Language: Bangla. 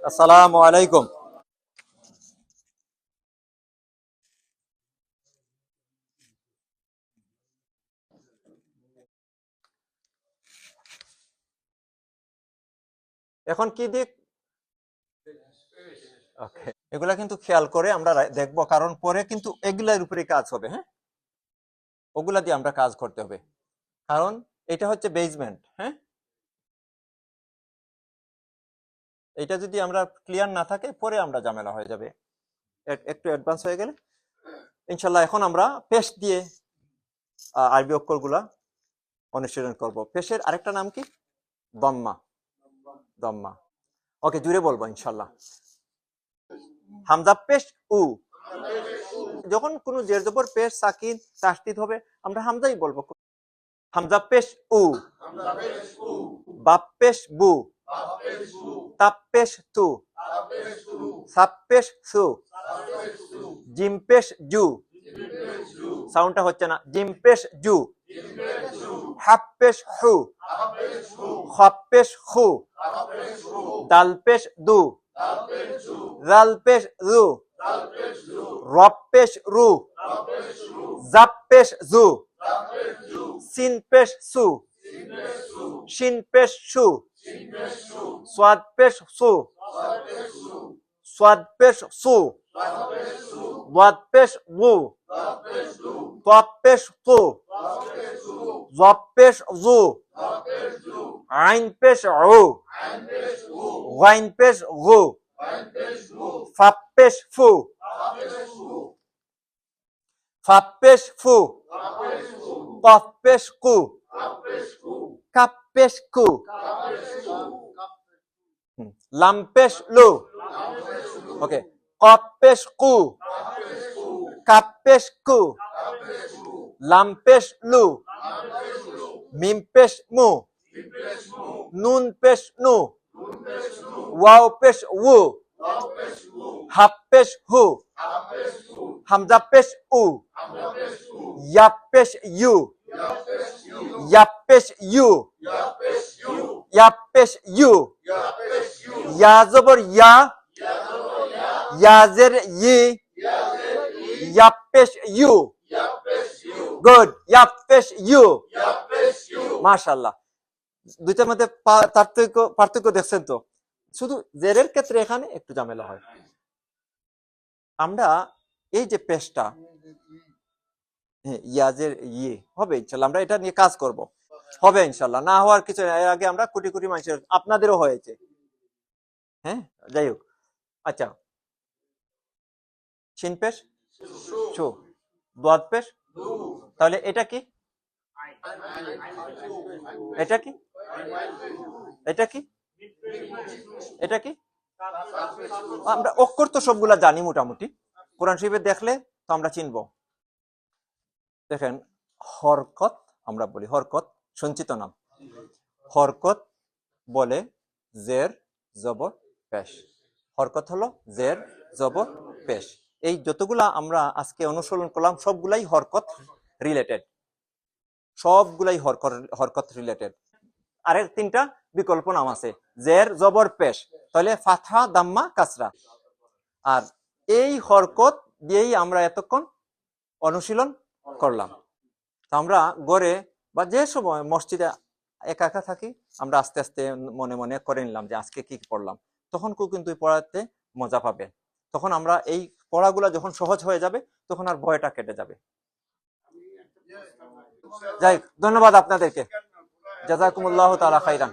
আসসালামু আলাইকুম। এখন কি দিক? ওকে, এগুলা কিন্তু খেয়াল করে আমরা দেখবো, কারণ পরে কিন্তু এগুলার উপরে কাজ হবে। হ্যাঁ, ওগুলা দিয়ে আমরা কাজ করতে হবে, কারণ এটা হচ্ছে বেসমেন্ট। হ্যাঁ, এটা যদি আমরা ক্লিয়ার না থাকে পরে আমরা ঝামেলা হয়ে যাবে একটু অ্যাডভান্স হয়ে গেলে। ইনশাল্লাহ এখন আমরা পেশ দিয়ে আরবি অক্ষরগুলা অনুশীলন করব। পেশের আরেকটা নাম কি? দম্মা। দম্মা। ওকে, জুড়ে বলবো ইনশাল্লাহ। হামজা পেশ উ। যখন কোনো জের জবর পেশ সাকিন তাসদিদ হবে আমরা হামজাই বলবো। হামজা পেশ উ, বাপ পেশ বু, তাপ পেশ তু, সাপ পেশ সু, জিম পেশ জু। সাউন্ডটা হচ্ছে না। জিম পেশ জু, হাপ পেশ হু, খপ পেশ খু, দাল পেশ দু, রাল পেশ রু, রব পেশ রু, জাপ পেশ জু, সিন পেশ সু, শিন পেশ সু, সোয়াদ পেশ সু, সোয়াদ পেশ সু, ওয়াদ পেশ বু, তোয়াব পেশ তু, জব পেশ জু, আইন পেশ উ, গাইন পেশ গু, ফাপ পেশ ফু, ফাপ পেশ ফু, কফ পেশ কু, কাপ পেশ কু, লাম পেশ লু। ওকে, কফ পেশ কু, কাপ পেশ কু, লাম পেশ লু, মিম পেশ মু, নুন পেশ নু, ওয়াও পেশ উ, হাপ পেশ হু, হামজা পেশ উ, ইয়াপ পেশ ইউ, ইয়াপ পেশ ইউ, ইয়াপ পেশ ইউ, ইয়া জবর ইয়া, ইয়াজের ই, ইয়াপ পেশ ইউ। গুড, ইয়াপ পেশ ইউ। মাশাআল্লাহ। দুইটার মধ্যে পার্থক্য দেখছেন তো? শুধু জেরের ক্ষেত্রে এখানে একটু ঝামেলা হয়। আমরা এই যে পেশটা ইয়াজের ইয়ে হবে ইনশাল্লাহ, আমরা এটা নিয়ে কাজ করব। হবে ইনশাল্লাহ, না হওয়ার কিছু। এর আগে আমরা কোটি কোটি মানুষের, আপনাদেরও হয়েছে। হ্যাঁ, যাই হোক। আচ্ছা, শিন পেশ শু, দোয়াদ পেশ, তাহলে এটা কি? এটা কি? এটা কি? এটা কি? আমরা অক্ষর তো সবগুলা জানি মোটামুটি, কোরআন শরীফে দেখলে তো আমরা চিনবো। দেখেন, হরকত আমরা বলি, হরকত সঞ্চিত নাম। হরকত বলে জের জবর পেশ। হরকত হলো জের জবর পেশ। এই যতগুলা আমরা আজকে অনুসরণ করলাম সবগুলাই হরকত রিলেটেড, সবগুলাই হরকত রিলেটেড। আরেক তিনটা বিকল্প নাম আছে, জের জবর পেশ, তাহলে ফাথা দাম্মা কাসরা। আর এই হরকত দিয়েই আমরা এতক্ষণ অনুশীলন করলাম। তো আমরা গড়ে বা যে সময় মসজিদে একা একা থাকি, আমরা আস্তে আস্তে মনে মনে করে নিলাম যে আজকে কি পড়লাম। তখন কিন্তু পড়াতে মজা পাবে। তখন আমরা এই পড়াগুলা যখন সহজ হয়ে যাবে তখন আর ভয়টা কেটে যাবে। যাই, ধন্যবাদ আপনাদেরকে। জাযাকুমুল্লাহু তাআলা খাইরান।